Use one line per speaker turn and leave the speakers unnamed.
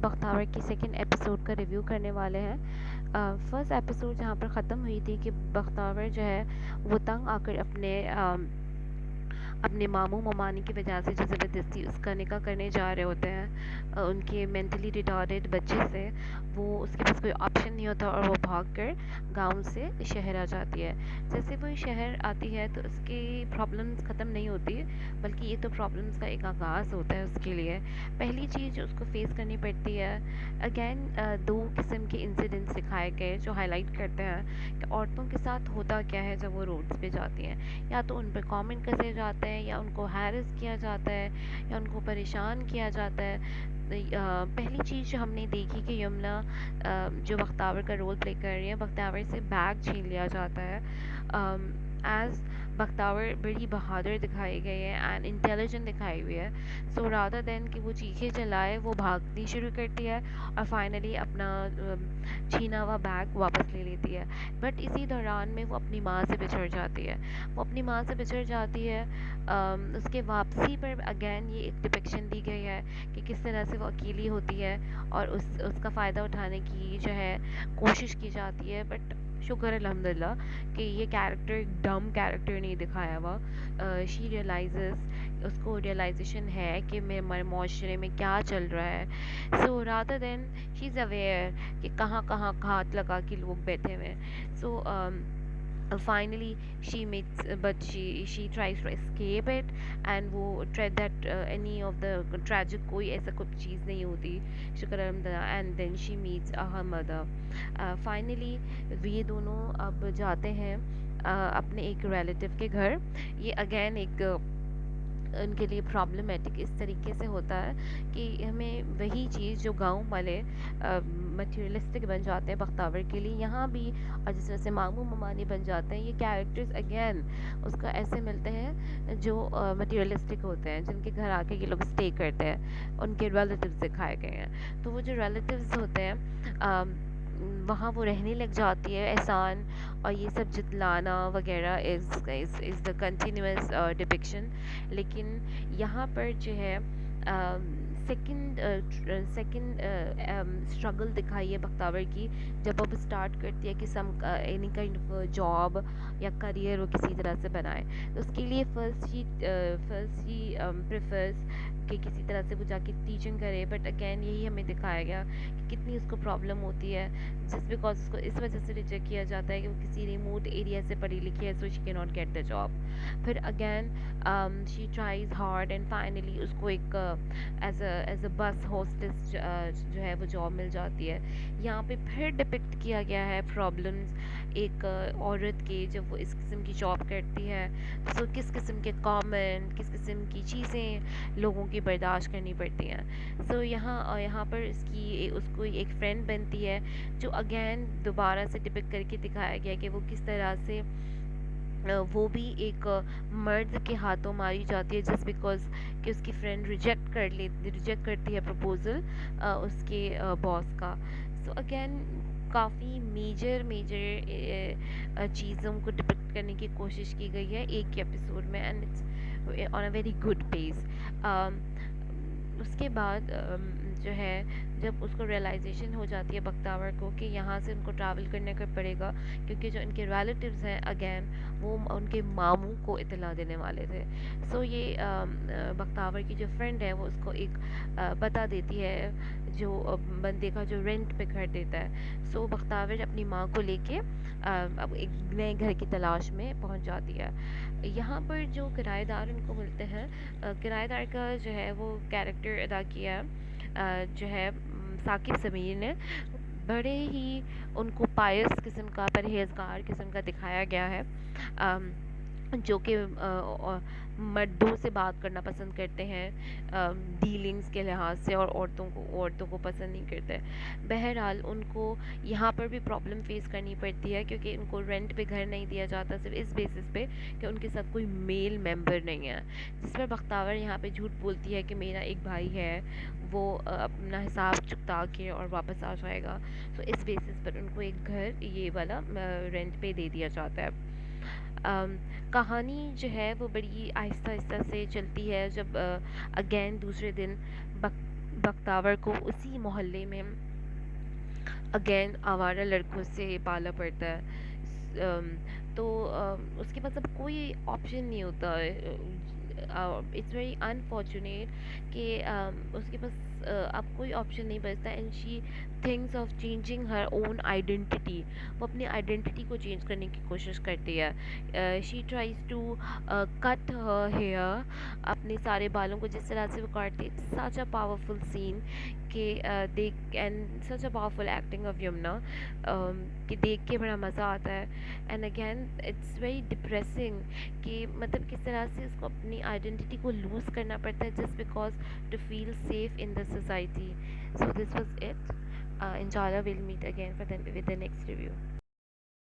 بختیور کی second episode کا review کرنے والے ہیں۔ فرسٹ ایپیسوڈ جہاں پر ختم ہوئی تھی کہ بختیور جو ہے وہ تنگ آ کر اپنے ماموں ممانی کی وجہ سے جو زبردستی اس کا نکاح کرنے جا رہے ہوتے ہیں ان کے مینٹلی ریٹارڈیڈ بچے سے، وہ اس کے پاس کوئی آپشن نہیں ہوتا اور وہ بھاگ کر گاؤں سے شہر آ جاتی ہے۔ جیسے وہ شہر آتی ہے تو اس کی پرابلمس ختم نہیں ہوتی، بلکہ یہ تو پرابلمس کا ایک آغاز ہوتا ہے اس کے لیے۔ پہلی چیز جو اس کو فیس کرنی پڑتی ہے، اگین دو قسم کے انسیڈنٹس دکھائے گئے جو ہائی لائٹ کرتے ہیں کہ عورتوں کے ساتھ ہوتا کیا ہے جب وہ روڈس پہ جاتی ہیں۔ یا تو ان پہ کامنٹ کسے جاتے ہیں، یا ان کو ہیرس کیا جاتا ہے، یا ان کو پریشان کیا جاتا ہے۔ پہلی چیز جو ہم نے دیکھی کہ یمنا جو بختیور کا رول پلے کر رہی ہے، بختیور سے بیگ چھین لیا جاتا ہے۔ ایز بختیور بڑی بہادر دکھائی گئی ہے اینڈ انٹیلیجنٹ دکھائی ہوئی ہے، سو رادر دین کہ وہ چیخیں چلائے، وہ بھاگنی شروع کرتی ہے اور فائنلی اپنا چھینا ہوا بیگ واپس لے لیتی ہے۔ بٹ اسی دوران میں وہ اپنی ماں سے بچھڑ جاتی ہے، وہ اپنی ماں سے بچھڑ جاتی ہے۔ اس کے واپسی پر اگین یہ ایک ڈپکشن دی گئی ہے کہ کس طرح سے وہ اکیلی ہوتی ہے اور اس کا فائدہ اٹھانے کی جو ہے کوشش کی جاتی ہے۔ بٹ شکر الحمدللہ کہ یہ کیریکٹر ایک ڈم کیریکٹر نہیں دکھایا ہوا۔ شی ریئلائزز، اس کو ریئلائزیشن ہے کہ میں معاشرے میں کیا چل رہا ہے، so rather than she is aware کہ کہاں کہاں ہاتھ لگا کے لوگ بیٹھے ہوئے ہیں۔ سو finally she meets but she tries to escape it and وہ that any of the tragic کوئی ایسا کچھ چیز نہیں ہوتی، شکر الحمدللہ، and then she meets her mother۔ finally یہ دونوں اب جاتے ہیں اپنے ایک ریلیٹیو کے گھر۔ یہ اگین ایک ان کے لیے پرابلمیٹک اس طریقے سے ہوتا ہے کہ ہمیں وہی چیز جو گاؤں والے مٹیریلسٹک بن جاتے ہیں بختیور کے لیے، یہاں بھی اور جس طرح سے ماموں ممانی بن جاتے ہیں، یہ کیریکٹرز اگین اس کا ایسے ملتے ہیں جو مٹیریلسٹک ہوتے ہیں، جن کے گھر آ کے یہ لوگ اسٹے کرتے ہیں، ان کے ریلیٹیوز دکھائے گئے ہیں۔ تو وہ جو ریلیٹیوز ہوتے ہیں وہاں وہ رہنے لگ جاتی ہے احسان، اور یہ سب جتلانا وغیرہ از دا کنٹینیوس ڈپکشن۔ لیکن یہاں پر جو ہے سیکنڈ اسٹرگل دکھائی ہے بختیور کی، جب اب اسٹارٹ کرتی ہے کہ سم اینی کائنڈ آف جاب یا کریئر وہ کسی طرح سے بنائے، تو اس کے لیے فرسٹ ہی پریفرز کہ کسی طرح سے وہ جا کے ٹیچنگ کرے۔ بٹ اگین یہی ہمیں دکھایا گیا کہ کتنی اس کو پرابلم ہوتی ہے، جس بیکاز اس کو اس وجہ سے ریجیکٹ کیا جاتا ہے کہ وہ کسی ریموٹ ایریا سے پڑھی لکھی ہے، so she can not get the job. پھر again she tries hard and finally اس کو ایک ایز اے بس ہوسٹس جو ہے وہ جاب مل جاتی ہے۔ یہاں پہ پھر ڈپکٹ کیا گیا ہے پرابلمز ایک عورت کے جب وہ اس قسم کی جاب کرتی ہے، سو کس قسم کے کامنٹ، کس قسم کی چیزیں لوگوں کی برداشت کرنی پڑتی ہیں۔ سو یہاں پر اس کو ایک فرینڈ بنتی ہے جو اگین دوبارہ سے ڈپکٹ کر کے دکھایا گیا کہ وہ کس طرح سے وہ بھی ایک مرد کے ہاتھوں ماری جاتی ہے، جسٹ بیکاز کہ اس کی فرینڈ ریجیکٹ کرتی ہے پرپوزل اس کے باس کا۔ سو اگین کافی میجر چیزوں کو ڈپکٹ کرنے کی کوشش کی گئی ہے ایک ہی ایپیسوڈ میں، and it's on a very good piece. اس کے بعد جو ہے جب اس کو ریئلائزیشن ہو جاتی ہے بختیور کو کہ یہاں سے ان کو ٹریول کرنے کا پڑے گا، کیونکہ جو ان کے ریلیٹیوز ہیں اگین وہ ان کے ماموں کو اطلاع دینے والے تھے۔ سو یہ بختیور کی جو فرینڈ ہے وہ اس کو ایک پتہ دیتی ہے جو بندے کا جو رینٹ پہ گھر دیتا ہے۔ سو بختیور اپنی ماں کو لے کے اب ایک نئے گھر کی تلاش میں پہنچ جاتی ہے۔ یہاں پر جو کرایہ دار ان کو ملتے ہیں، کرایہ دار کا جو ہے وہ کیریکٹر ادا کیا جو ہے ثاقب سمیر نے، بڑے ہی ان کو پائس قسم کا، پرہیزگار قسم کا دکھایا گیا ہے، جو کہ مردوں سے بات کرنا پسند کرتے ہیں ڈیلنگز کے لحاظ سے، اور عورتوں کو پسند نہیں کرتے۔ بہرحال ان کو یہاں پر بھی پرابلم فیس کرنی پڑتی ہے، کیونکہ ان کو رینٹ پہ گھر نہیں دیا جاتا صرف اس بیسس پہ کہ ان کے ساتھ کوئی میل ممبر نہیں ہے، جس پر بختیور یہاں پہ جھوٹ بولتی ہے کہ میرا ایک بھائی ہے، وہ اپنا حساب چکتا کے اور واپس آ جائے گا۔ تو اس بیسس پر ان کو ایک گھر یہ والا رینٹ پہ دے دیا جاتا ہے۔ کہانی جو ہے وہ بڑی آہستہ آہستہ سے چلتی ہے، جب اگین دوسرے دن بختاور کو اسی محلے میں اگین آوارہ لڑکوں سے پالا پڑتا ہے. تو اس کے پاس اب کوئی آپشن نہیں ہوتا ہے. اٹس ویری انفارچونیٹ کہ اس کے پاس اب کوئی آپشن نہیں بچتا. And she thinks of changing Hare own identity. وہ اپنی آئیڈینٹی کو چینج کرنے کی کوشش کرتی ہے. شی ٹرائز ٹو کٹ ہیئر, اپنے سارے بالوں کو جس طرح سے وہ کاٹتی. سچ اے پاورفل سین کہ دیکھ, and such a powerful acting of Yamuna, کہ دیکھ کے بڑا مزہ آتا ہے. And again it's very depressing کہ مطلب کس طرح سے اس کو اپنی آئیڈینٹی کو لوز کرنا پڑتا ہے just because to feel safe in the society. So this was it. انشاء اللہ we'll meet again with the next review.